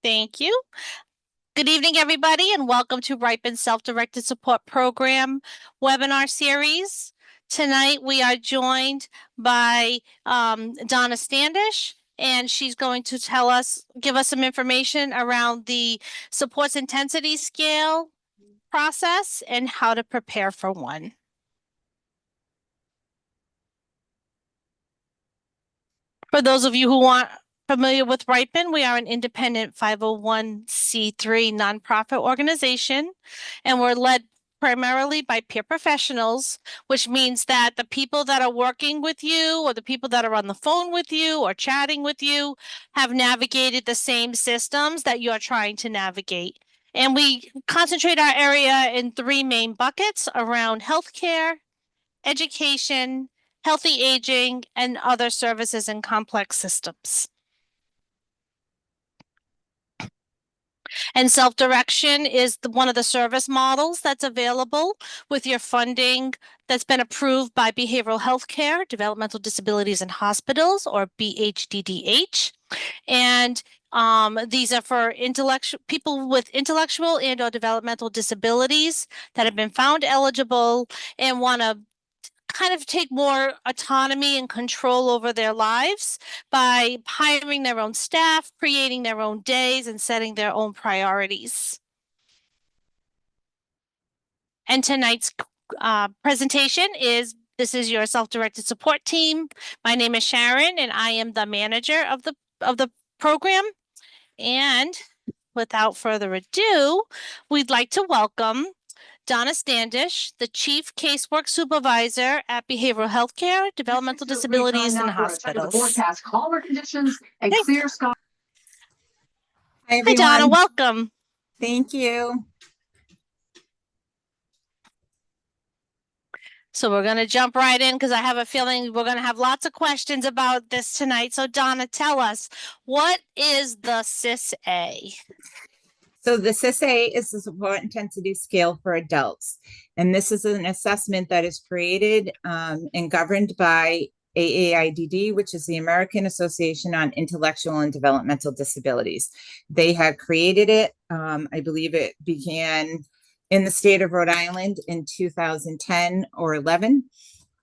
Thank you. Good evening, everybody, and welcome to Ripen's Self-Directed Support Program webinar series. Tonight, we are joined by Donna Standish, and she's going to give us some information around the supports intensity scale process and how to prepare for one. For those of you who aren't familiar with Ripen, we are an independent 501c3 nonprofit organization, and we're led primarily by peer professionals, which means that the people that are working with you or the people that are on the phone with you or chatting with you have navigated the same systems that you're trying to navigate. And we concentrate our area in three main buckets around healthcare, education, healthy aging, and other services and complex systems. And self-direction is one of the service models that's available with your funding that's been approved by Behavioral Health Care, Developmental Disabilities in Hospitals, or BHDDH. And these are for people with intellectual and or developmental disabilities that have been found eligible and want to kind of take more autonomy and control over their lives by hiring their own staff, creating their own days, and setting their own priorities. And tonight's presentation is this is your self-directed support team. My name is Sharon, and I am the manager of the program. And without further ado, we'd like to welcome Donna Standish, the Chief Casework Supervisor at Behavioral Health Care, Developmental Disabilities and Hospitals. Forecast, calmer conditions, and clear skies. Hi, Donna. Welcome. Thank you. So we're going to jump right in because I have a feeling we're going to have lots of questions about this tonight. So Donna, tell us, what is the SIS-A? So the SIS-A is the support intensity scale for adults. And this is an assessment that is created and governed by AAIDD, which is the American Association on Intellectual and Developmental Disabilities. They had created it. I believe it began in the state of Rhode Island in 2010 or 11.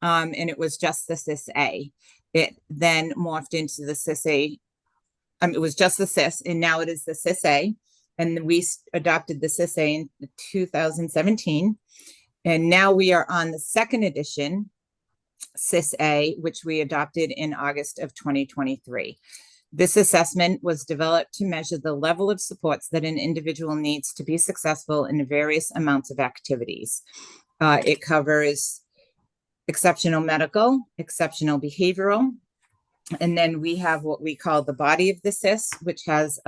And it was just the SIS-A. It then morphed into the SIS-A. It was just the SIS, and now it is the SIS-A. And we adopted the SIS-A in 2017. And now we are on the second edition, SIS-A, which we adopted in August of 2023. This assessment was developed to measure the level of supports that an individual needs to be successful in various amounts of activities. It covers exceptional medical, exceptional behavioral, and then we have what we call the body of the SIS, which has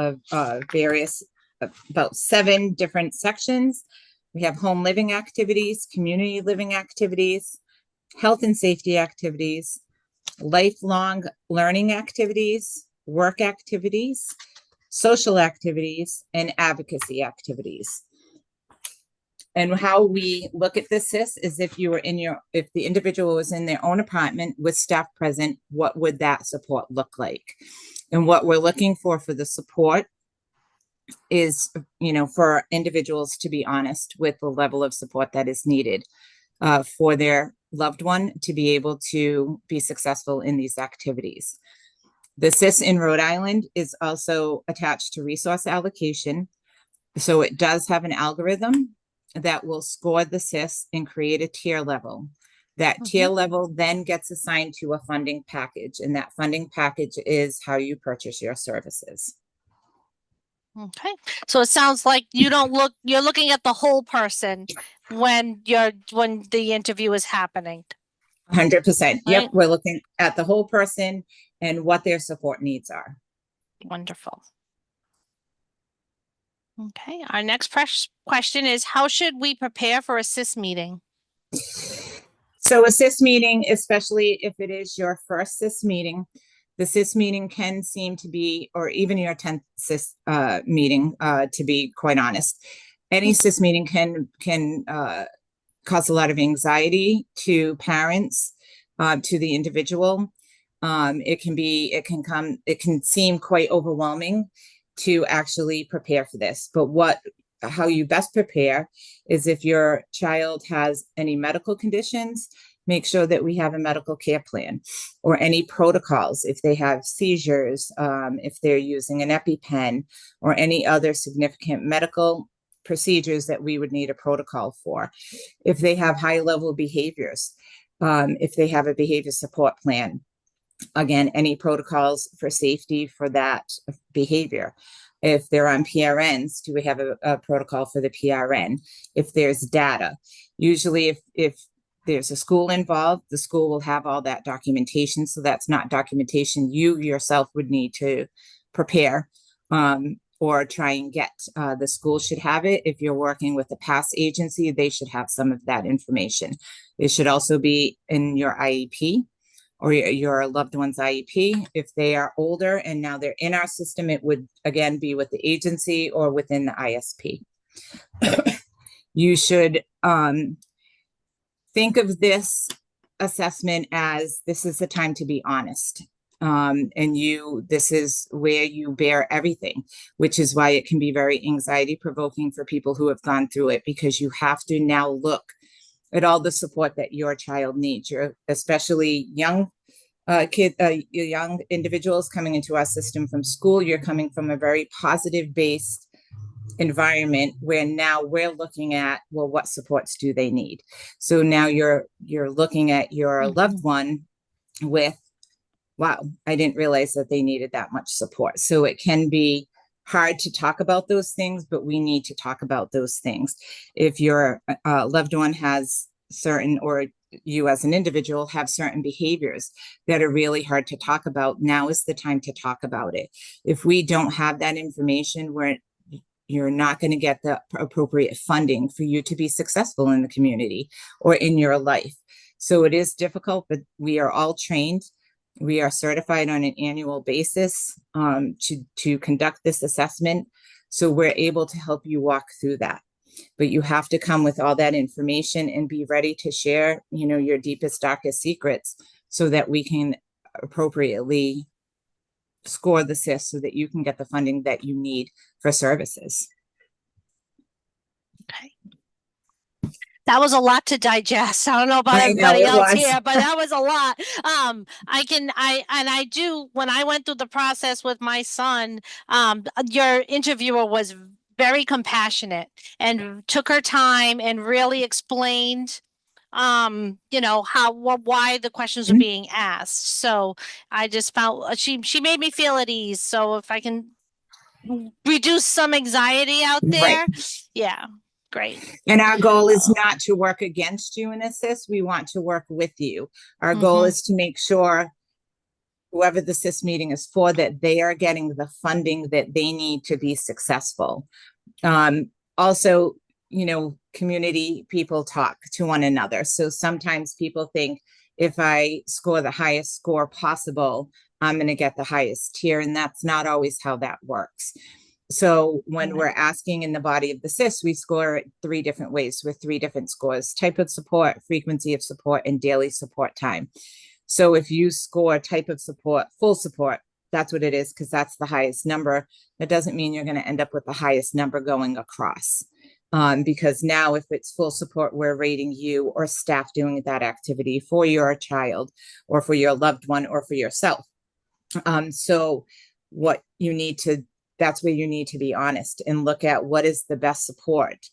about 7 different sections. We have home living activities, community living activities, health and safety activities, lifelong learning activities, work activities, social activities, and advocacy activities. And how we look at this SIS is if the individual was in their own apartment with staff present, what would that support look like? And what we're looking for the support is, for individuals to be honest with the level of support that is needed for their loved one to be able to be successful in these activities. The SIS in Rhode Island is also attached to resource allocation. So it does have an algorithm that will score the SIS and create a tier level. That tier level then gets assigned to a funding package, and that funding package is how you purchase your services. Okay, so it sounds like you're looking at the whole person when the interview is happening. 100%. Yep, we're looking at the whole person and what their support needs are. Wonderful. Okay, our next question is, how should we prepare for a SIS meeting? So a SIS meeting, especially if it is your first SIS meeting, the SIS meeting can seem to be, or even your 10th SIS meeting, to be quite honest. Any SIS meeting can cause a lot of anxiety to parents, to the individual. It can seem quite overwhelming to actually prepare for this. But how you best prepare is if your child has any medical conditions, make sure that we have a medical care plan, or any protocols if they have seizures, if they're using an EpiPen, or any other significant medical procedures that we would need a protocol for. If they have high level behaviors, if they have a behavior support plan, again, any protocols for safety for that behavior. If they're on PRNs, do we have a protocol for the PRN? If there's data, usually if there's a school involved, the school will have all that documentation. So that's not documentation you yourself would need to prepare, or try and get. The school should have it. If you're working with a pass agency, they should have some of that information. It should also be in your IEP or your loved one's IEP. If they are older and now they're in our system, it would again be with the agency or within the ISP. You should think of this assessment as this is the time to be honest. This is where you bear everything, which is why it can be very anxiety provoking for people who have gone through it, because you have to now look at all the support that your child needs. You're especially young young individuals coming into our system from school. You're coming from a very positive based environment where now we're looking at, well, what supports do they need? So now you're looking at your loved one with, wow, I didn't realize that they needed that much support. So it can be hard to talk about those things, but we need to talk about those things. If your loved one has certain, or you as an individual have certain behaviors that are really hard to talk about, now is the time to talk about it. If we don't have that information, you're not going to get the appropriate funding for you to be successful in the community or in your life. So it is difficult, but we are all trained. We are certified on an annual basis to conduct this assessment. So we're able to help you walk through that. But you have to come with all that information and be ready to share, your deepest, darkest secrets so that we can appropriately score the SIS so that you can get the funding that you need for services. Okay. That was a lot to digest. I don't know about everybody else here, but that was a lot. I do, when I went through the process with my son, your interviewer was very compassionate and took her time and really explained, why the questions were being asked. So I just felt she made me feel at ease. So if I can reduce some anxiety out there, yeah. Great. And our goal is not to work against you in a SIS. We want to work with you. Our goal is to make sure whoever the SIS meeting is for, that they are getting the funding that they need to be successful. Also, community people talk to one another. So sometimes people think if I score the highest score possible, I'm going to get the highest tier. And that's not always how that works. So when we're asking in the body of the SIS, we score it 3 different ways with 3 different scores: type of support, frequency of support, and daily support time. So if you score type of support, full support, that's what it is, because that's the highest number. That doesn't mean you're going to end up with the highest number going across. Because now if it's full support, we're rating you or staff doing that activity for your child or for your loved one or for yourself. So what you need to, that's where you need to be honest and look at what is the best support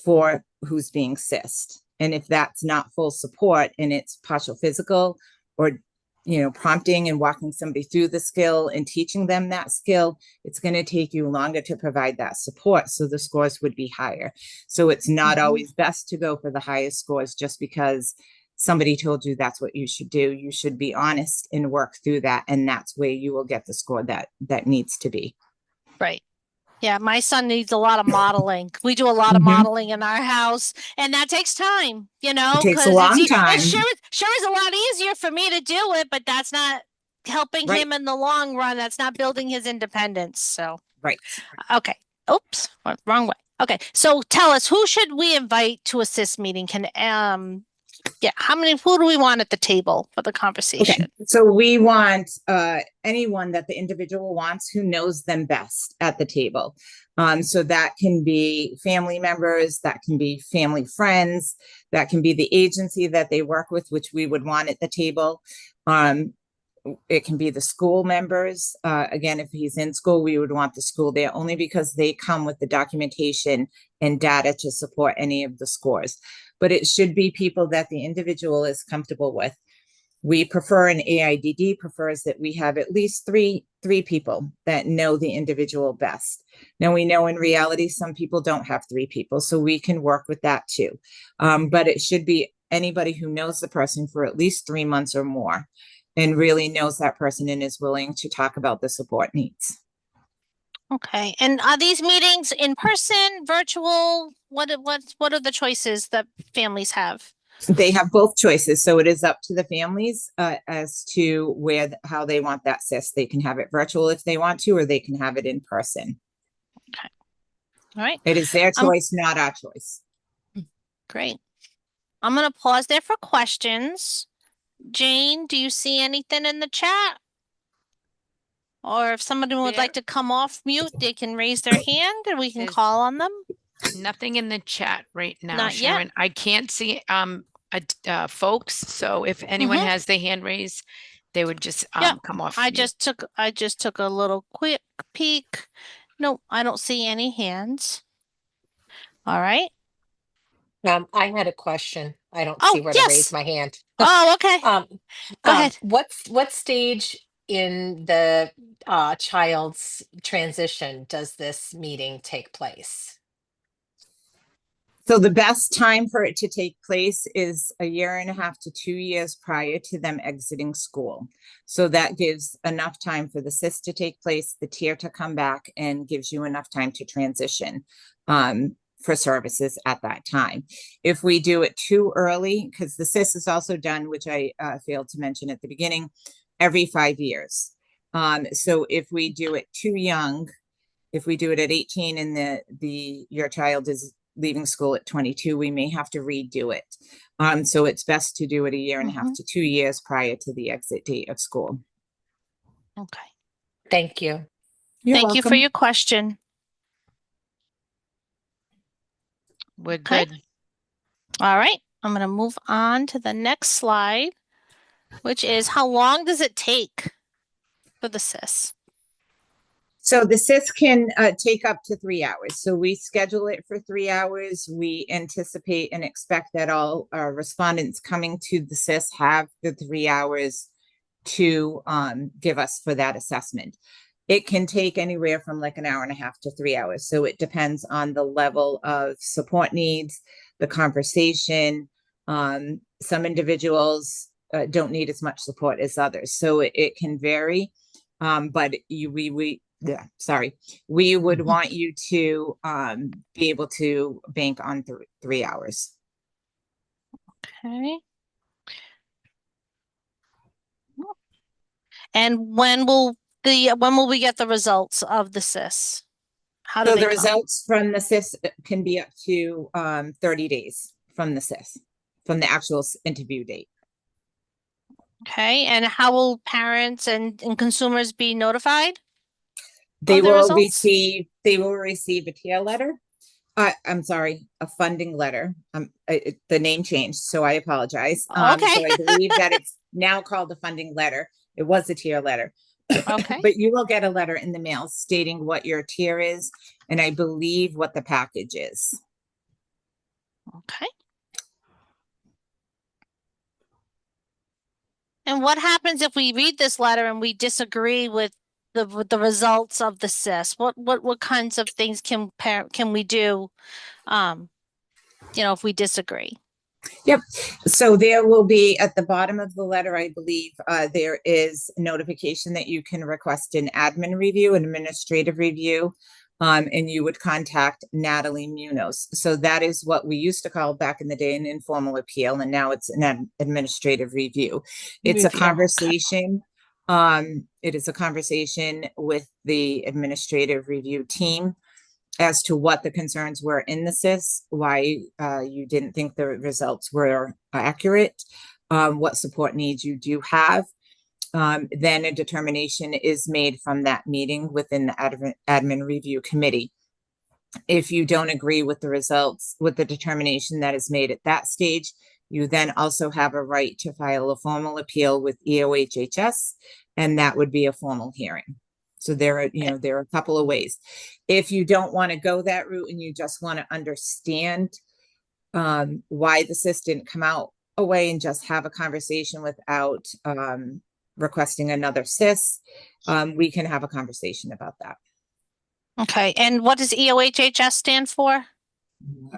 for who's being SISed. And if that's not full support and it's partial physical or, prompting and walking somebody through the skill and teaching them that skill, it's going to take you longer to provide that support. So the scores would be higher. So it's not always best to go for the highest scores just because somebody told you that's what you should do. You should be honest and work through that. And that's where you will get the score that needs to be. Right. Yeah, my son needs a lot of modeling. We do a lot of modeling in our house, and that takes time, It takes a long time. It sure is a lot easier for me to do it, but that's not helping him in the long run. That's not building his independence. So, okay. Oops, wrong way. Okay, so tell us, who should we invite to a SIS meeting? Yeah, who do we want at the table for the Okay, conversation? so we want anyone that the individual wants who knows them best at the table. So that can be family members, that can be family friends, that can be the agency that they work with, which we would want at the table. It can be the school members. Again, if he's in school, we would want the school there only because they come with the documentation and data to support any of the scores. But it should be people that the individual is comfortable with. We prefer, an AIDD prefers that we have at least three people that know the individual best. Now, we know in reality, some people don't have three people, so we can work with that too. But it should be anybody who knows the person for at least 3 months or more and really knows that person and is willing to talk about the support needs. Okay, and are these meetings in person, virtual? What are the choices that families have? They have both choices, so it is up to the families as to how they want that SIS. They can have it virtual if they want to, or they can have it in person. Okay, all right, It is their choice, not our choice. great. I'm gonna pause there for questions. Jane, do you see anything in the chat? Or if somebody would like to come off mute, they can raise their hand and we can There's- call on them. Nothing in the chat right now, Not yet. Sharon. I can't see folks. So if anyone has their hand raised, they would just Yep, come off. I mute. just took a little quick peek. No, I don't see any hands. All right. I had a question. I don't Oh, see where to yes. raise my hand. Oh, okay. Go ahead. What stage in the child's transition does this meeting take place? So the best time for it to take place is 1.5 to 2 years prior to them exiting school. So that gives enough time for the SIS to take place, the tier to come back, and gives you enough time to transition for services at that time. If we do it too early, because the SIS is also done, which I failed to mention at the beginning, every 5 years. So if we do it too young, if we do it at 18 and your child is leaving school at 22, we may have to redo it. So it's best to do it 1.5 to 2 years prior to the exit date of school. Okay. Thank you. Thank you for your question. We're Okay. good. All right. I'm going to move on to the next slide, which is how long does it take for the SIS? So the SIS can take up to 3 hours. So we schedule it for 3 hours. We anticipate and expect that all respondents coming to the SIS have the 3 hours to give us for that assessment. It can take anywhere from like 1.5 to 3 hours. So it depends on the level of support needs, the conversation. Some individuals don't need as much support as others. So it can vary. But we would want you to be able to bank on 3 hours. Okay. And when will we get the results of the SIS? How do So they the come? results from the SIS can be up to 30 days from the SIS, from the actual interview date. Okay, and how will parents and consumers be notified? They of the will results? receive a tier letter. I'm sorry, a funding letter. The name changed, so I apologize. Okay. So I believe that it's now called a funding letter. It was a tier letter. Okay. But you will get a letter in the mail stating what your tier is, and I believe what the package is. Okay. And what happens if we read this letter and we disagree with the results of the SIS? What kinds of things can we do? If we disagree. Yep. So there will be at the bottom of the letter, I believe, there is a notification that you can request an admin review, an administrative review, and you would contact Natalie Munoz. So that is what we used to call back in the day an informal appeal, and now it's an administrative review. It's a conversation. It is a conversation with the administrative review team. as to what the concerns were in the SIS, why you didn't think the results were accurate, what support needs you do have. Then a determination is made from that meeting within the admin review committee. If you don't agree with the results, with the determination that is made at that stage, you then also have a right to file a formal appeal with EOHHS, and that would be a formal hearing. So there are, there are a couple of ways. If you don't want to go that route and you just want to understand why the SIS didn't come out away and just have a conversation without requesting another SIS, we can have a conversation about that. Okay, and what does EOHHS stand for?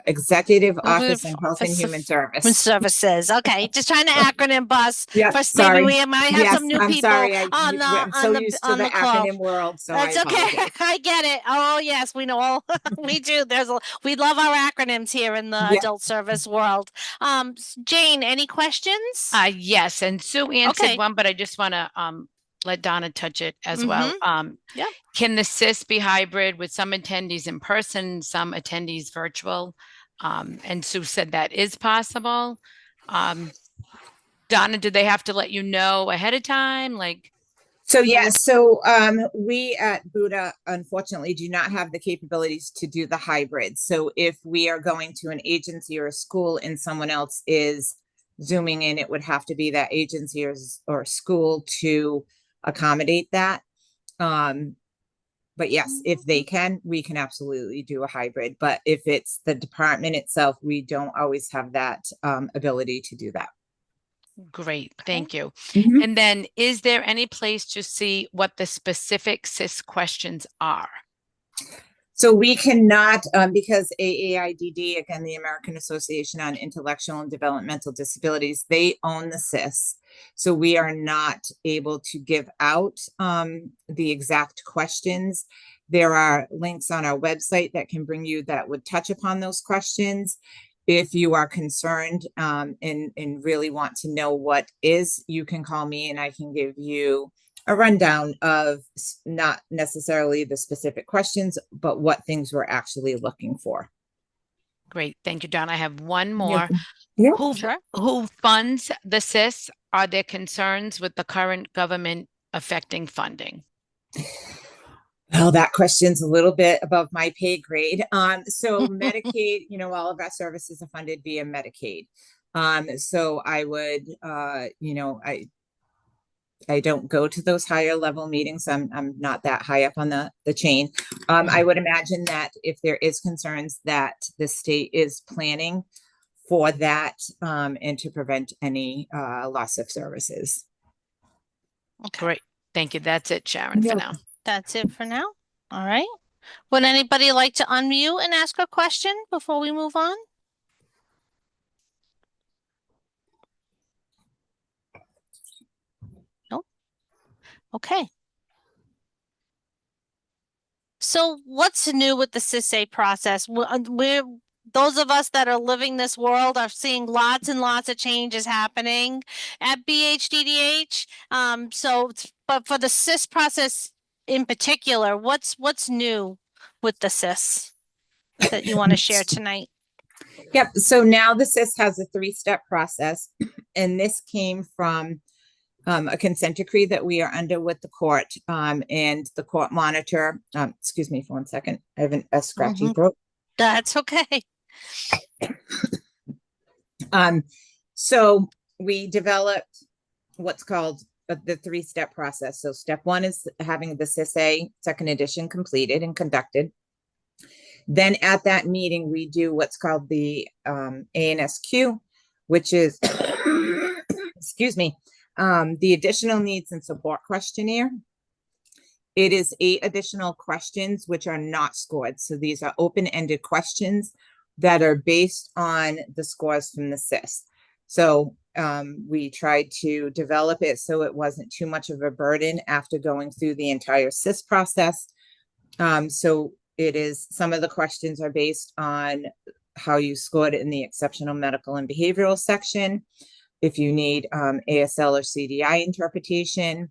Executive Office on Health and Office of Human Human Service. Services. Okay, just trying to acronym bus. Yes, First, sorry. maybe we might have Yes, some new I'm people sorry. on I'm so the used to the call. acronym world, so That's I okay. apologize. I get it. Oh yes, we know all. We do. We love our acronyms here in the Yeah. adult service world. Jane, any questions? Yes, and Sue answered Okay. one, but I just want to let Donna touch it as well. Yeah. Can the SIS be hybrid with some attendees in person, some attendees virtual? And Sue said that is possible. Donna, do they have to let you know ahead of time? Like, So yes, so we at Buddha unfortunately do not have the capabilities to do the hybrid. So if we are going to an agency or a school and someone else is zooming in, it would have to be that agency or school to accommodate that. But yes, if they can, we can absolutely do a hybrid. But if it's the department itself, we don't always have that ability to do that. great, thank you. Mhm. And then is there any place to see what the specific SIS questions are? So we cannot, because AAIDD, again, the American Association on Intellectual and Developmental Disabilities, they own the SIS. So we are not able to give out the exact questions. There are links on our website that can bring you that would touch upon those questions. If you are concerned and really want to know what is, you can call me and I can give you a rundown of not necessarily the specific questions, but what things we're actually looking for. Great, thank you, Donna. I have one more. Yeah. Who funds the SIS? Are there concerns with the current government affecting funding? Well, that question's a little bit above my pay grade. So Medicaid, all of our services are funded via Medicaid. So I would, I don't go to those higher level meetings. I'm not that high up on the chain. I would imagine that if there is concerns that the state is planning for that and to prevent any loss of services. Okay. Great, thank you. That's it, Sharon, for now. That's it for now. All right. Would anybody like to unmute and ask a question before we move on? No? Okay. So what's new with the SIS-A process? Those of us that are living this world are seeing lots and lots of changes happening at BHDDH. But for the SIS process in particular, what's new with the SIS that you want to share tonight? Yep. So now the SIS has a 3-step process, and this came from a consent decree that we are under with the court, and the court monitor. Excuse me for 1 second. I have a scratchy throat. That's okay. So we developed what's called the 3-step process. So step 1 is having the SIS-A 2nd edition completed and conducted. Then at that meeting, we do what's called the ANSQ, which is, excuse me, the additional needs and support questionnaire. It is 8 additional questions which are not scored. So these are open-ended questions that are based on the scores from the SIS. So we tried to develop it so it wasn't too much of a burden after going through the entire SIS process. So it is, some of the questions are based on how you scored in the exceptional medical and behavioral section. If you need ASL or CDI interpretation,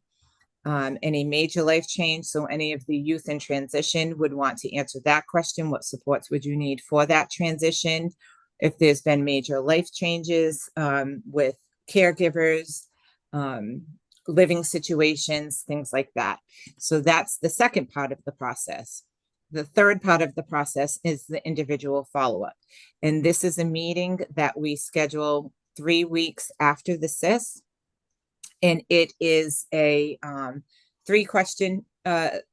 any major life change. So any of the youth in transition would want to answer that question. What supports would you need for that transition? If there's been major life changes with caregivers, living situations, things like that. So that's the second part of the process. The third part of the process is the individual follow-up. And this is a meeting that we schedule 3 weeks after the SIS. And it is a 3-question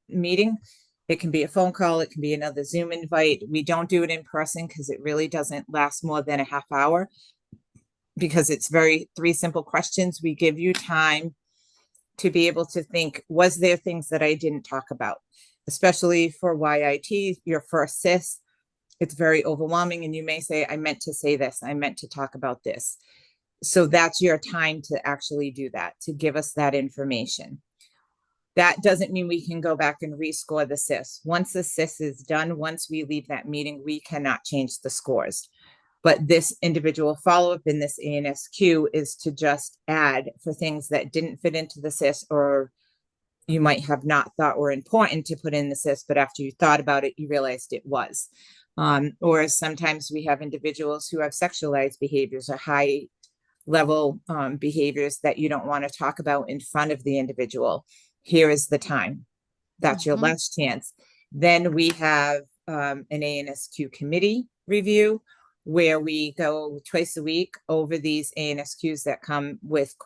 meeting. It can be a phone call. It can be another Zoom invite. We don't do it in person because it really doesn't last more than a half hour, because it's 3 simple questions. We give you time to be able to think, was there things that I didn't talk about? Especially for YIT, your first SIS, it's very overwhelming. And you may say, I meant to say this, I meant to talk about this. So that's your time to actually do that, to give us that information. That doesn't mean we can go back and rescore the SIS. Once the SIS is done, once we leave that meeting, we cannot change the scores. But this individual follow-up in this ANSQ is to just add for things that didn't fit into the SIS, or you might have not thought were important to put in the SIS, but after you thought about it, you realized it was. Or sometimes we have individuals who have sexualized behaviors or high level behaviors that you don't want to talk about in front of the individual. Here is the time. That's your last chance. Then we have an ANSQ committee review, where we go twice a week over these ANSQs that come with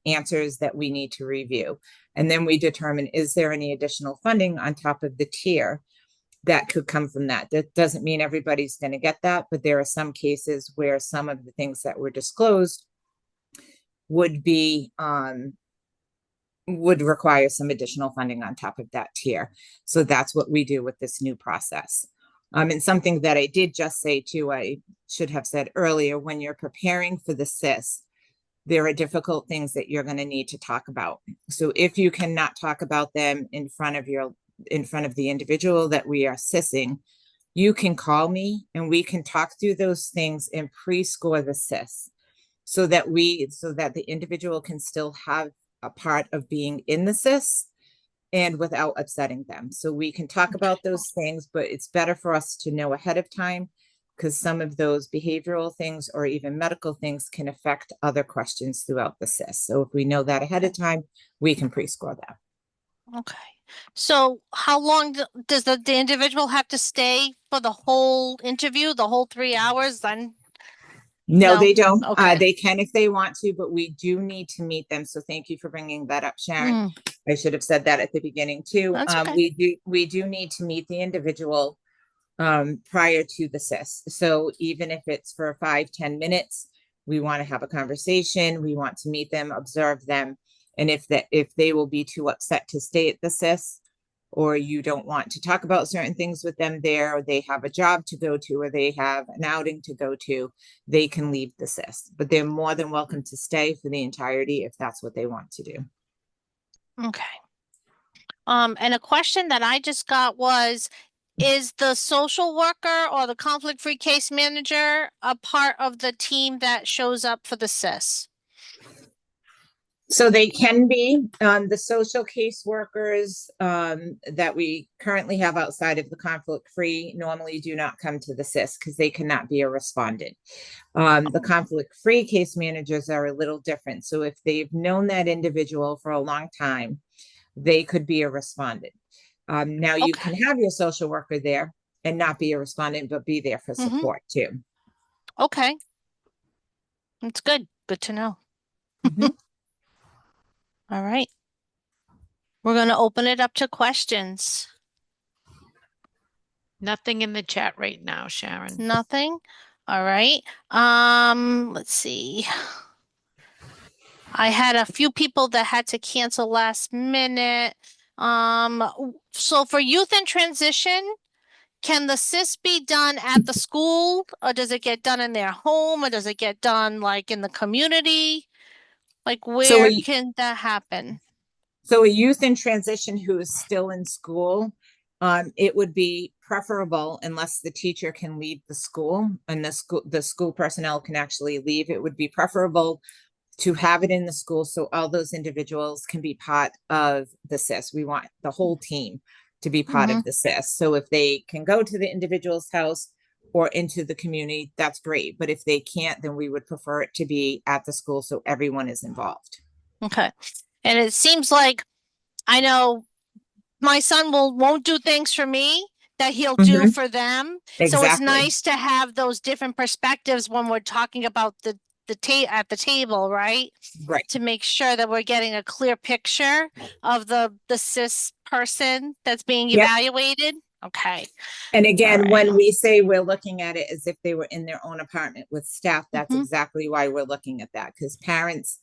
answers that we need to review. And then we determine, is there any additional funding on top of the tier that could come from that? That doesn't mean everybody's going to get that, but there are some cases where some of the things that were disclosed would be would require some additional funding on top of that tier. So that's what we do with this new process. And something that I did just say too, I should have said earlier, when you're preparing for the SIS, there are difficult things that you're going to need to talk about. So if you cannot talk about them in front of the individual that we are SISing, you can call me and we can talk through those things and pre-score the SIS, so that the individual can still have a part of being in the SIS and without upsetting them. So we can talk about those things, but it's better for us to know ahead of time, because some of those behavioral things or even medical things can affect other questions throughout the SIS. So if we know that ahead of time, we can pre-score that. Okay. So how long does the individual have to stay for the whole interview, the whole 3 hours? Then No, No? they don't. Okay. They can if they want to, but we do need to meet them. So thank you for bringing that up, Sharon. I should have said that at the beginning too. That's okay. We do need to meet the individual prior to the SIS. So even if it's for 5-10 minutes, we want to have a conversation. We want to meet them, observe them. And if they will be too upset to stay at the SIS, or you don't want to talk about certain things with them there, or they have a job to go to, or they have an outing to go to, they can leave the SIS. But they're more than welcome to stay for the entirety if that's what they want to do. Okay. And a question that I just got was, is the social worker or the conflict-free case manager a part of the team that shows up for the SIS? So they can be the social caseworkers that we currently have outside of the conflict-free normally do not come to the SIS because they cannot be a respondent. The conflict-free case managers are a little different. So if they've known that individual for a long time, they could be a respondent. Now you can have your social worker there and not be a respondent, but be there for support too. Okay. That's good. Good to know. All right. We're going to open it up to questions. Nothing in the chat right now, Sharon. Nothing? All right. Let's see. I had a few people that had to cancel last minute. So for youth in transition, can the SIS be done at the school, or does it get done in their home, or does it get done like in the community? Like where can that happen? So a youth in transition who is still in school, it would be preferable, unless the teacher can leave the school and the school personnel can actually leave, it would be preferable to have it in the school so all those individuals can be part of the SIS. We want the whole team to be part of the SIS. So if they can go to the individual's house or into the community, that's great. But if they can't, then we would prefer it to be at the school so everyone is involved. Okay. And it seems like, I know my son won't do things for me that he'll do Mhm. for them. So it's Exactly. nice to have those different perspectives when we're talking about the at the table, right? Right. To make sure that we're getting a clear picture of the SIS person that's being Yep. evaluated. Okay. And again, All when right. we say we're looking at it as if they were in their own apartment with staff, that's Mhm. exactly why we're looking at that. Because parents,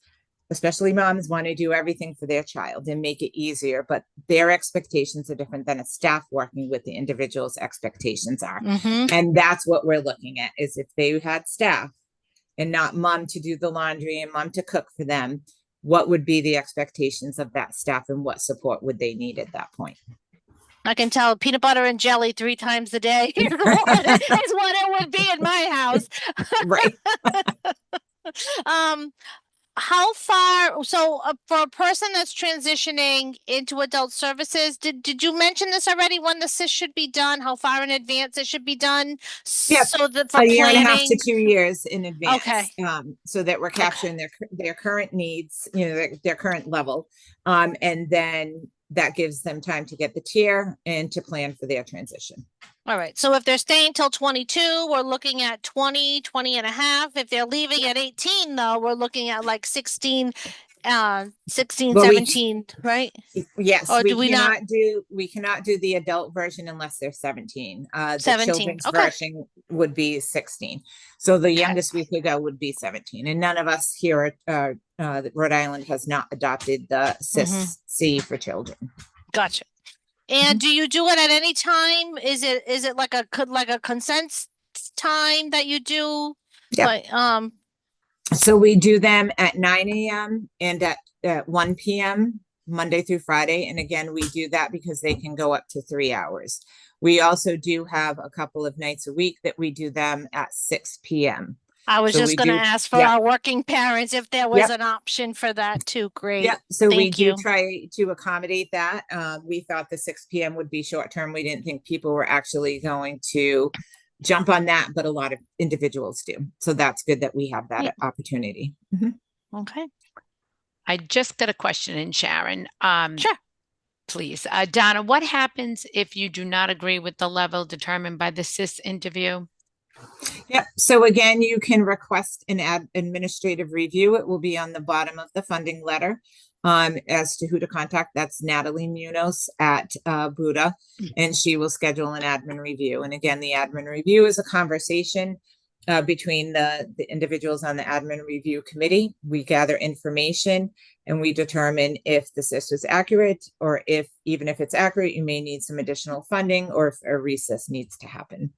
especially moms, want to do everything for their child and make it easier, but their expectations are different than a staff working with the individual's expectations are. And that's what we're looking at, is if they had staff and not mom to do the laundry and mom to cook for them, what would be the expectations of that staff and what support would they need at that point? I can tell peanut butter and jelly 3 times a day is what it would be in my house. Right. How far, so for a person that's transitioning into adult services, did you mention this already, when the SIS should be done, how far in advance it should be done? Yep. So that for A year and a half to planning? 2 years in advance. Okay. So that we're capturing their current needs, you know, their current level. And then that gives them time to get the tier and to plan for their transition. All right. So if they're staying till 22, we're looking at 20 and a half. If they're leaving at 18, though, we're looking at like 16, 16, Well, 17, right? Yes, Or do we not? we cannot do the adult version unless they're 17. The 17. children's Okay. version would be 16. So the youngest we could go would be 17. And none of us here at Rhode Island has not adopted the SIS-C for children. Gotcha. And do you do it at any time? Is it like a consent time that you do? Yeah. Like, So we do them at 9 a.m. and at 1 p.m. Monday through Friday. And again, we do that because they can go up to 3 hours. We also do have a couple of nights a week that we do them at 6 p.m. I was So just we going to do- ask for yeah. our working parents if there was Yep. an option for that too. Great. Yeah, so we Thank do you. try to accommodate that. We thought the 6 p.m. would be short term. We didn't think people were actually going to jump on that, but a lot of individuals do. So that's good that we have that opportunity. Okay. I just got a question in, Sharon. Sure. Please. Donna, what happens if you do not agree with the level determined by the SIS interview? Yep. So again, you can request an administrative review. It will be on the bottom of the funding letter. As to who to contact, that's Natalie Munoz at Buda, and she will schedule an admin review. And again, the admin review is a conversation between the individuals on the admin review committee. We gather information and we determine if the SIS was accurate, or if even if it's accurate, you may need some additional funding, or if a resus needs to happen.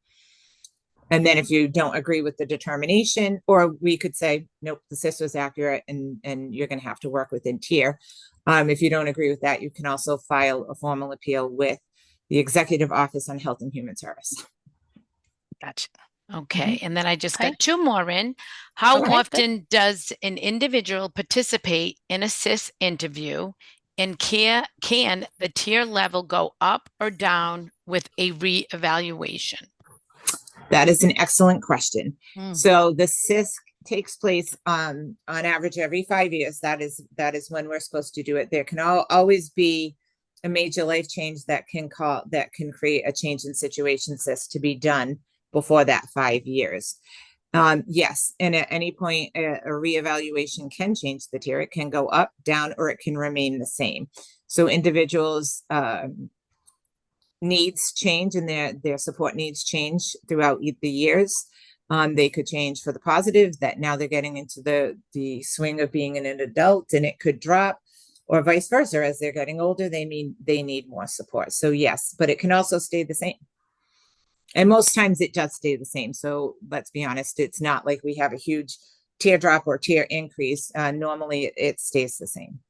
And then if you don't agree with the determination, or we could say, nope, the SIS was accurate and you're going to have to work within tier. If you don't agree with that, you can also file a formal appeal with the Executive Office on Health and Human Service. Gotcha. Okay. And then I just Okay. got 2 more in. How Okay, often does an individual participate in a SIS interview, and can the tier level go up or down with a reevaluation? That is an excellent question. Mm. So the SIS takes place on average every 5 years. That is when we're supposed to do it. There can always be a major life change that can create a change in situation SIS to be done before that 5 years. Yes, and at any point, a reevaluation can change the tier. It can go up, down, or it can remain the same. So individuals needs change, and their support needs change throughout the years. They could change for the positive, that now they're getting into the swing of being an adult, and it could drop, or vice versa. As they're getting older, they need more support. So yes, but it can also stay the same. And most times it does stay the same. So let's be honest, it's not like we have a huge tier drop or tier increase. Normally it stays the same.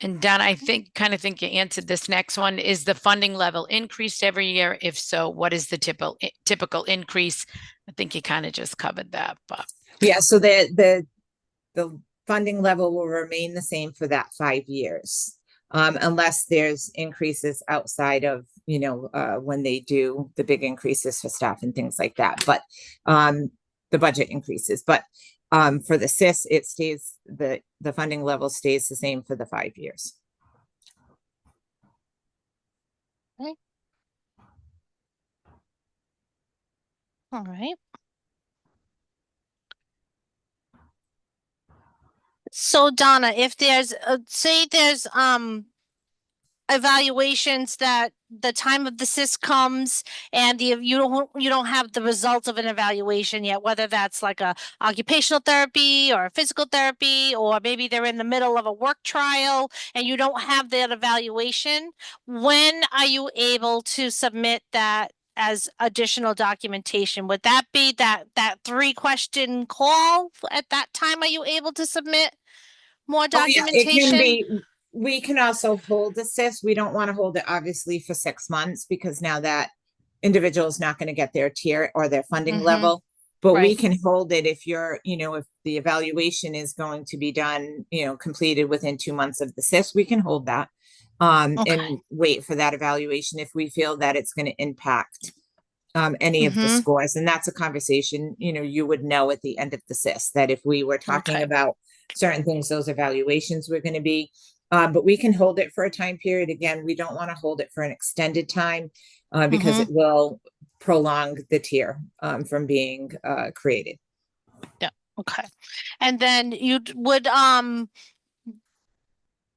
And Donna, I kind of think you answered this next one. Is the funding level increased every year? If so, what is the typical increase? I think you kind of just covered that, but Yeah, so the the funding level will remain the same for that 5 years. Unless there's increases outside of, when they do the big increases for staff and things like that, but, the budget increases, but, for the SIS, it stays, the funding level stays the same for the 5 years. All right. So Donna, if there's, say there's, evaluations that the time of the SIS comes and you don't have the results of an evaluation yet, whether that's like a occupational therapy or a physical therapy, or maybe they're in the middle of a work trial and you don't have that evaluation, when are you able to submit that as additional documentation? Would that be that 3-question call at that time? Are you able to submit more Oh, yeah, it can documentation? be. We can also hold the SIS. We don't want to hold it obviously for 6 months because now that individual is not going to get their tier or their funding level. But we Right. can hold it if you're, if the evaluation is going to be done, completed within 2 months of the SIS, we can hold that. Okay. And wait for that evaluation if we feel that it's going to impact any of the Mhm. scores. And that's a conversation, you would know at the end of the SIS that if we were talking Okay. about certain things, those evaluations were going to be. But we can hold it for a time period. Again, we don't want to hold it for an extended time because it will prolong the tier from being created. Yeah. Okay. And then you would,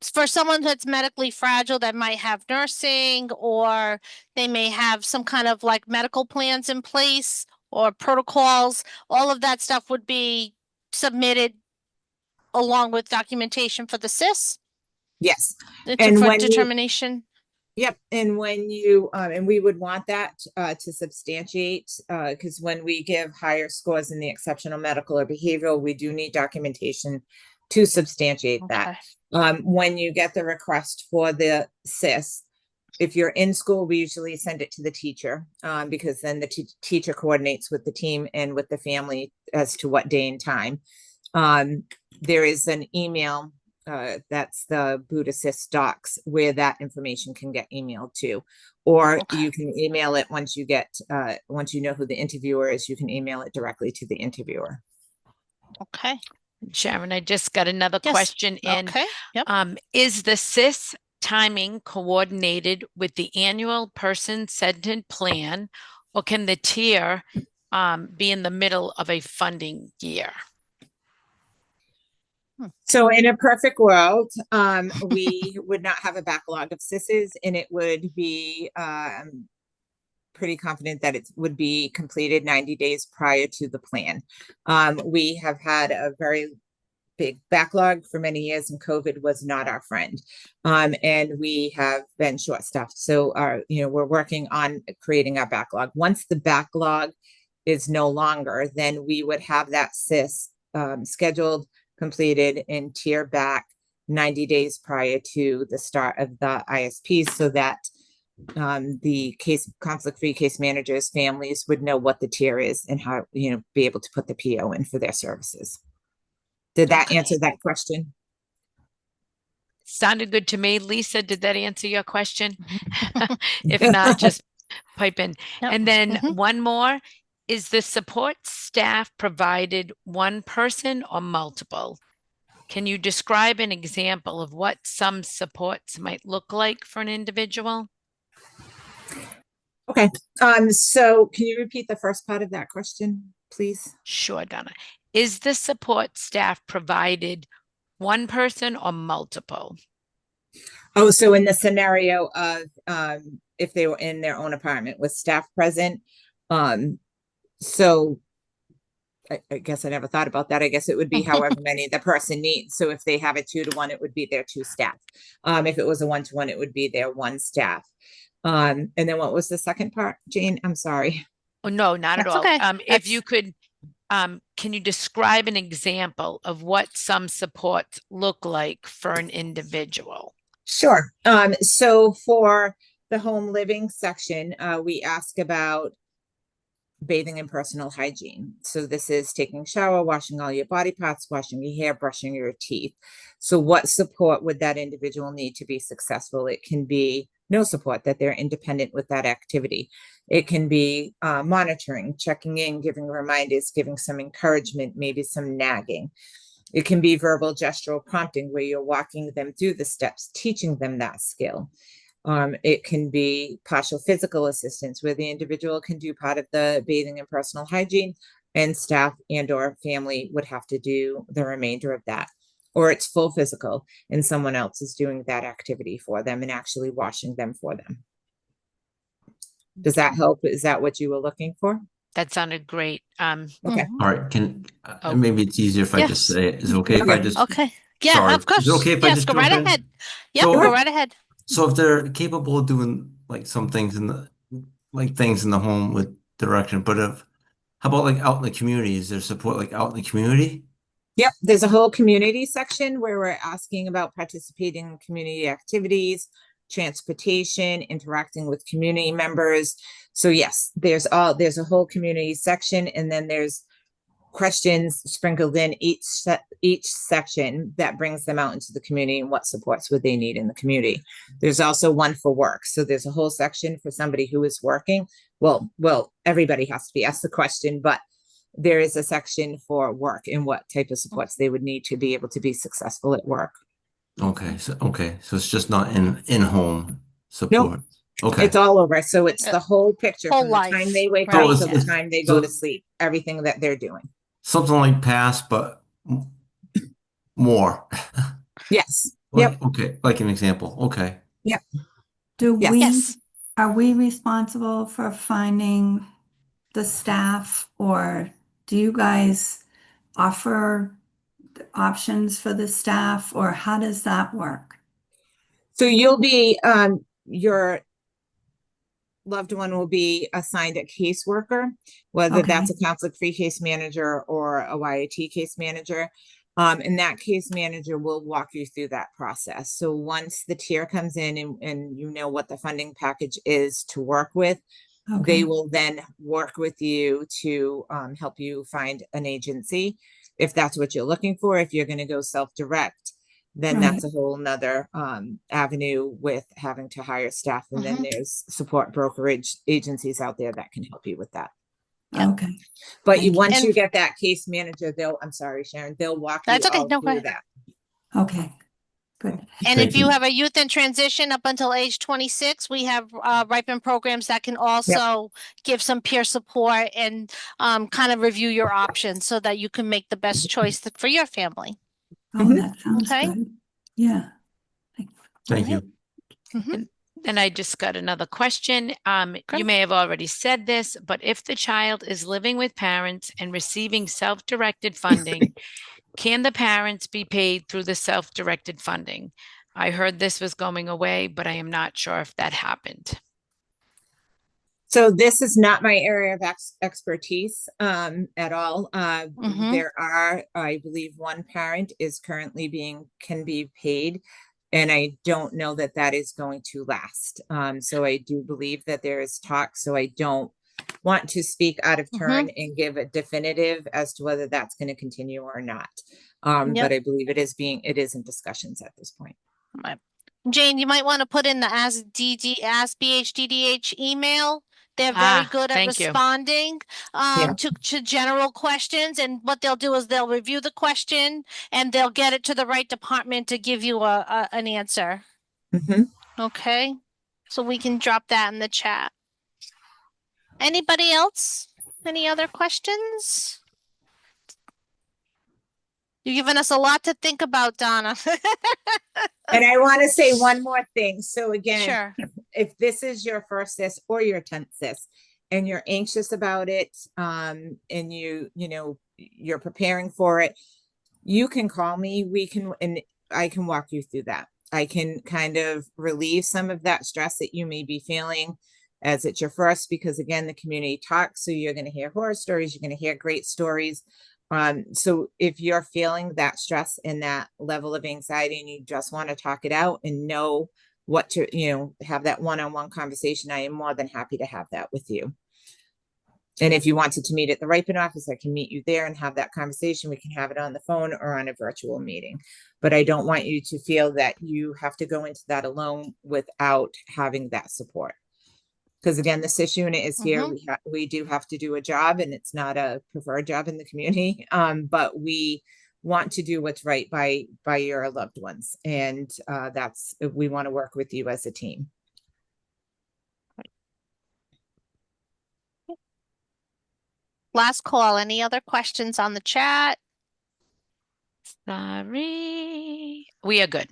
for someone that's medically fragile that might have nursing, or they may have some kind of like medical plans in place or protocols, all of that stuff would be submitted along with documentation for the SIS Yes. And for when you, determination. yep. And when you, and we would want that to substantiate, because when we give higher scores in the exceptional medical or behavioral, we do need documentation to substantiate that. Okay. When you get the request for the SIS, if you're in school, we usually send it to the teacher because then the teacher coordinates with the team and with the family as to what day and time. There is an email that's the Boot Assist docs where that information can get emailed to, or Okay. you can email it once you get once you know who the interviewer is, you can email it directly to the interviewer. Okay. Sharon, I just got another Yes. question in. Okay. Yep. Is the SIS timing coordinated with the annual person-centered plan, or can the tier be in the middle of a funding year? So in a perfect world, we would not have a backlog of SISs, and it would be pretty confident that it would be completed 90 days prior to the plan. We have had a very big backlog for many years, and COVID was not our friend. And we have been short-staffed. So we're working on creating our backlog. Once the backlog is no longer, then we would have that SIS scheduled, completed, and tier back 90 days prior to the start of the ISP, so that the conflict-free case managers, families would know what the tier is and how, be able to put the PO in for their services. Did that answer that question? Sounded good to me. Lisa, did that answer your question? If not, just pipe in. Yep. And then one more, is the support staff provided one person or multiple? Can you describe an example of what some supports might look like for an individual? Okay. So can you repeat the first part of that question, please? Sure, Donna. Is the support staff provided one person or multiple? Oh, so in the scenario of if they were in their own apartment with staff present, so I guess I never thought about that. I guess it would be however many the person needs. So if they have a 2-to-1, it would be their 2 staff. If it was a 1-to-1, it would be their 1 staff. And then what was the second part, Jane? I'm sorry. Oh, no, not at That's all. okay. If you could, can you describe an example of what some supports look like for an individual? Sure. So for the home living section, we ask about bathing and personal hygiene. So this is taking a shower, washing all your body parts, washing your hair, brushing your teeth. So what support would that individual need to be successful? It can be no support, that they're independent with that activity. It can be monitoring, checking in, giving reminders, giving some encouragement, maybe some nagging. It can be verbal gestural prompting, where you're walking them through the steps, teaching them that skill. It can be partial physical assistance, where the individual can do part of the bathing and personal hygiene, and staff and or family would have to do the remainder of that. Or it's full physical and someone else is doing that activity for them and actually washing them for them. Does that help? Is that what you were looking for? That sounded great. Okay. All right, can, Oh. maybe it's easier if I just Yes. say it. Is it okay if I Okay. just? Okay. Yeah, Sorry. of course. Is it okay if I Yes, just go jump right in? ahead. Yep, So- go right ahead. So if they're capable of doing like some things in the, like things in the home with direction, but how about like out in the community? Is there support like out in the community? Yep, there's a whole community section where we're asking about participating in community activities, transportation, interacting with community members. So yes, there's a whole community section, and then there's questions sprinkled in each section that brings them out into the community and what supports would they need in the community. There's also one for work. So there's a whole section for somebody who is working. Well, everybody has to be asked the question, but there is a section for work and what type of supports they would need to be able to be successful at work. Okay, so it's just not in home support. Okay. It's all over. So it's the whole picture Whole from the time life, they wake right. up So to the time they go so- to sleep, everything that they're doing. Something like past, but more. Yes. Yep. Okay, like an example. Okay. Do Yes. we, Yes. are we responsible for finding the staff, or do you guys offer options for the staff, or how does that work? So you'll be, your loved one will be assigned a caseworker, whether that's a conflict-free case manager or a YAT case manager. And that case manager will walk you through that process. So once the tier comes in and you know what the funding package is to work with, they will then work with you to help you find an agency if that's what you're looking for. If you're going to go self-direct, then that's a whole nother avenue with having to hire staff. And then there's support brokerage agencies out there that can help you with that. Yeah. Okay, But Thank you. once you And- get that case manager, I'm sorry, Sharon, they'll walk you That's okay, all no, go through ahead. that. okay, good. And Thank if you you. have a youth in transition up until age 26, we have ripen programs that can also give some peer support and kind of review your options so that you can make the best choice for your family. Oh, Mhm. that sounds Okay. good. Yeah. Thank you. And I just got another question. Great. You may have already said this, but if the child is living with parents and receiving self-directed funding, can the parents be paid through the self-directed funding? I heard this was going away, but I am not sure if that happened. So this is not my area of expertise at all. Mhm. There are, I believe, one parent is currently can be paid, and I don't know that that is going to last. So I do believe that there is talk. So I don't want to speak out of turn and give a definitive as to whether that's going to continue or not. But I believe it is in discussions at this point. Right. Jane, you might want to put in the Ask BHDDH email. They're very good at thank you. responding to general questions, and what they'll do is they'll review the question and they'll get it to the right department to give you an answer. Mhm. Okay, so we can drop that in the chat. Anybody else? Any other questions? You've given us a lot to think about, Donna. And I want to say one more thing. So again, Sure. if this is your first SIS or your 10th SIS and you're anxious about it, and you're preparing for it, you can call me. And I can walk you through that. I can kind of relieve some of that stress that you may be feeling as it's your first, because again, the community talks. So you're going to hear horror stories. You're going to hear great stories. So if you're feeling that stress and that level of anxiety and you just want to talk it out and know what to, have that one-on-one conversation, I am more than happy to have that with you. And if you wanted to meet at the Ripon office, I can meet you there and have that conversation. We can have it on the phone or on a virtual meeting. But I don't want you to feel that you have to go into that alone without having that support. Because again, the SIS unit is here. We do have to do a job, and it's not a preferred job in the community. But we want to do what's right by your loved ones, and we want to work with you as a team. Last call. Any other questions on the chat? Sorry. We are good.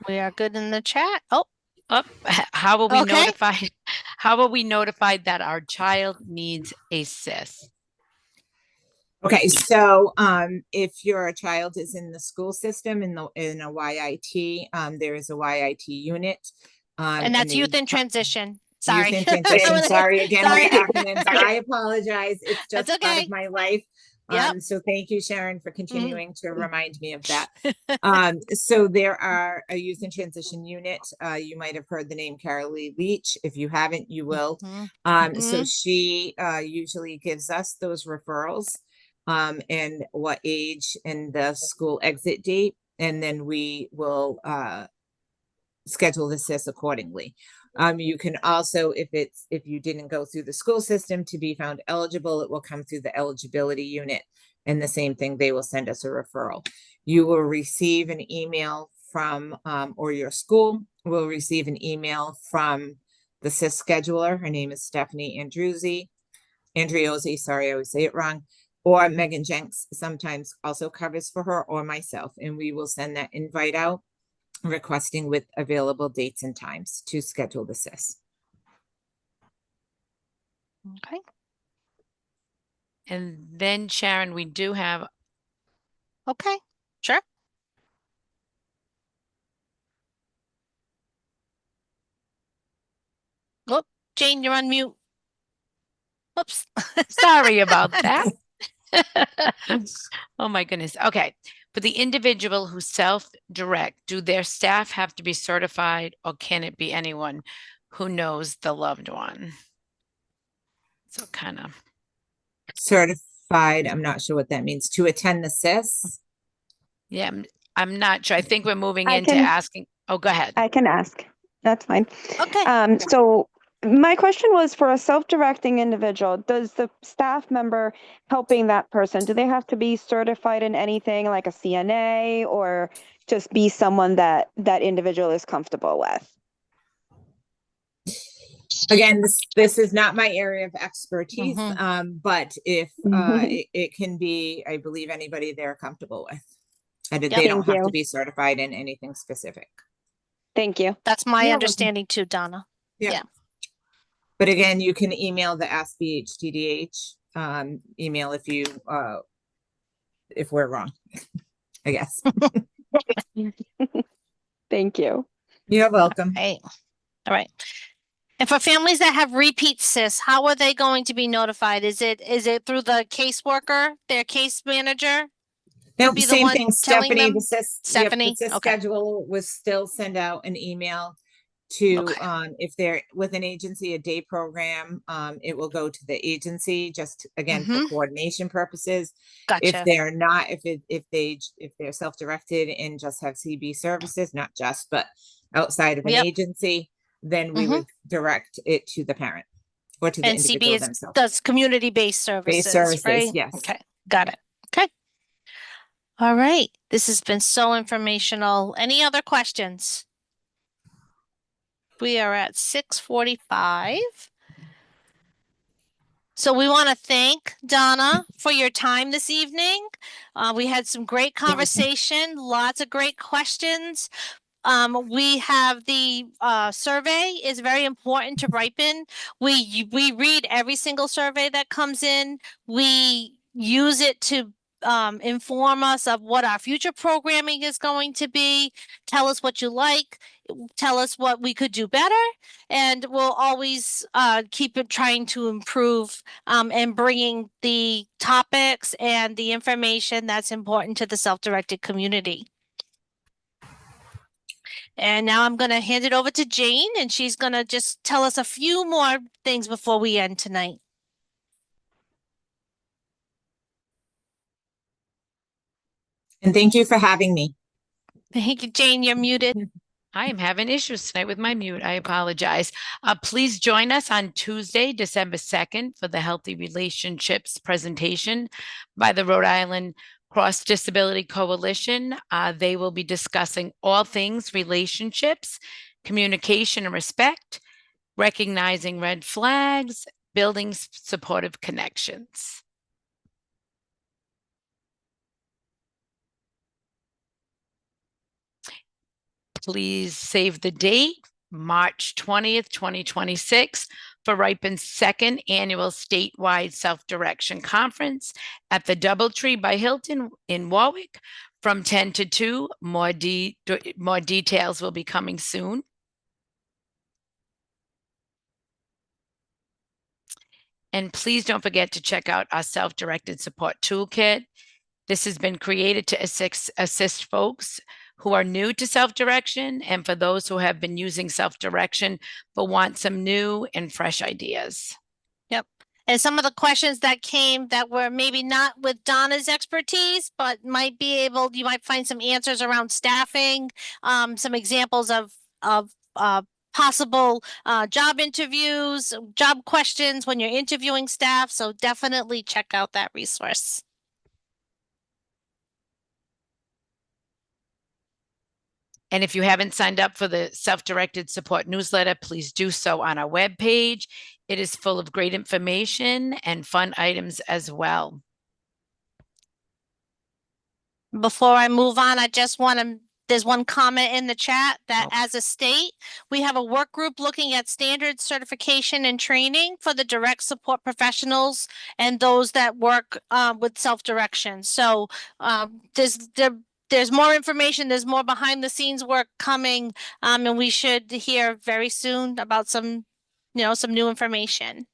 We are good in the chat. Oh, How are we Okay. notified? How are we notified that our child needs a SIS? Okay, so if your child is in the school system in a YIT, there is a YIT unit. and that's the youth in transition. Sorry. Youth in transition. Sorry again, Sorry. my acronyms. I apologize. It's just That's part okay. of my life. Yep. So thank you, Sharon, for continuing to remind me of that. So there are a youth in transition unit. You might have heard the name Carolee Leach. If you haven't, you will. So she usually gives us those referrals and what age and the school exit date, and then we will schedule the SIS accordingly. You can also, if you didn't go through the school system to be found eligible, it will come through the eligibility unit, and the same thing, they will send us a referral. You will receive an email from, or your school will receive an email from the SIS scheduler. Her name is Stephanie Andriozzi, sorry, I always say it wrong, or Megan Jenks sometimes also covers for her, or myself, and we will send that invite out requesting with available dates and times to schedule the SIS. Okay. And then Sharon, we do have, Okay. Sure. Oh, Jane, you're on mute. Whoops. sorry about that. Oh my goodness. Okay. For the individual who self-direct, do their staff have to be certified, or can it be anyone who knows the loved one? So kind of. Certified, I'm not sure what that means, to attend the SIS. Yeah, I'm not sure. I think we're moving I into can- asking. Oh, go ahead. I can ask. That's fine. Okay. So my question was, for a self-directing individual, does the staff member helping that person, do they have to be certified in anything like a CNA, or just be someone that that individual is comfortable with? Again, this is not my area of expertise, but if it can be, I believe, anybody they're comfortable with. And they don't have to be certified in anything specific. Thank you. That's my You're understanding too, Donna. Yeah. But again, you can email the AskBHTDH email if we're wrong, I guess. Thank you. You're welcome. Hey. All right. And for families that have repeat SIS, how are they going to be notified? Is it through the caseworker, their case manager? No, be the same one thing. telling Stephanie, them? the SIS, Stephanie? the SIS Okay. schedule will still send out an email to if they're with an agency, a day program, it will go to the agency, just again for coordination purposes. Gotcha. If they're not, if they're self-directed and just have CB services, not just, but outside of an agency, then we would direct it to the parent or to the And individual CB themselves. does community-based services, right? Yes. Okay, got it. Okay. All right. This has been so informational. Any other questions? We are at 6:45. So we want to thank Donna for your time this evening. We had some great conversation, lots of great questions. We have the survey is very important to Ripon. We read every single survey that comes in. We use it to inform us of what our future programming is going to be. Tell us what you like. Tell us what we could do better, and we'll always keep it trying to improve and bringing the topics and the information that's important to the self-directed community. And now I'm going to hand it over to Jane, and she's going to just tell us a few more things before we end tonight. And thank you for having me. Thank you, Jane. You're muted. I am having issues tonight with my mute. I apologize. Please join us on Tuesday, December 2nd for the Healthy Relationships presentation by the Rhode Island Cross Disability Coalition. They will be discussing all things relationships, communication and respect, recognizing red flags, building supportive connections. Please save the date, March 20th, 2026, for Ripen's second annual statewide self-direction conference at the Doubletree by Hilton in Warwick from 10 to 2. More details will be coming soon. And please don't forget to check out our self-directed support toolkit. This has been created to assist folks who are new to self-direction and for those who have been using self-direction but want some new and fresh ideas. Yep. And some of the questions that came that were maybe not with Donna's expertise, but you might find some answers around staffing, some examples of possible job interviews, job questions when you're interviewing staff. So definitely check out that resource. And if you haven't signed up for the self-directed support newsletter, please do so on our webpage. It is full of great information and fun items as well. Before I move on, I just want to, there's one comment in the chat that as a state, we have a work group looking at standard certification and training for the direct support professionals and those that work with self-direction. So there's more information, there's more behind the scenes work coming, and we should hear very soon about some new information.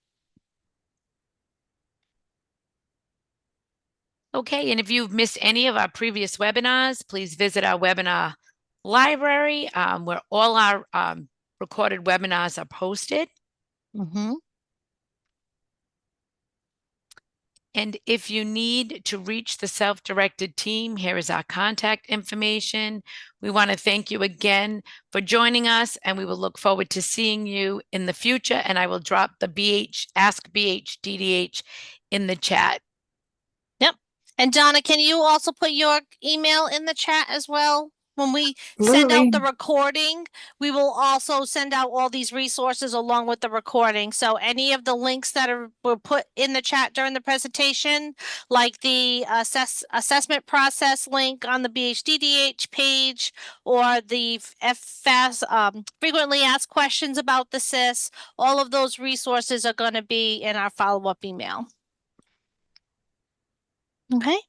Okay, and if you've missed any of our previous webinars, please visit our webinar library where all our recorded webinars are posted. Mm-hmm. And if you need to reach the self-directed team, here is our contact information. We want to thank you again for joining us, and we will look forward to seeing you in the future. And I will drop the Ask BHDDH in the chat. Yep. And Donna, can you also put your email in the chat as well? When we send out the recording, we will also send out all these resources along with the recording. So any of the links that were put in the chat during the presentation, like the assessment process link on the BHDDH page, or the frequently asked questions about the SIS, all of those resources are going to be in our follow-up email. Okay.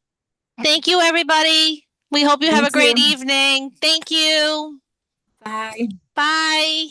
Thank you, everybody. We hope you have a great evening. Thank you. Bye. Bye.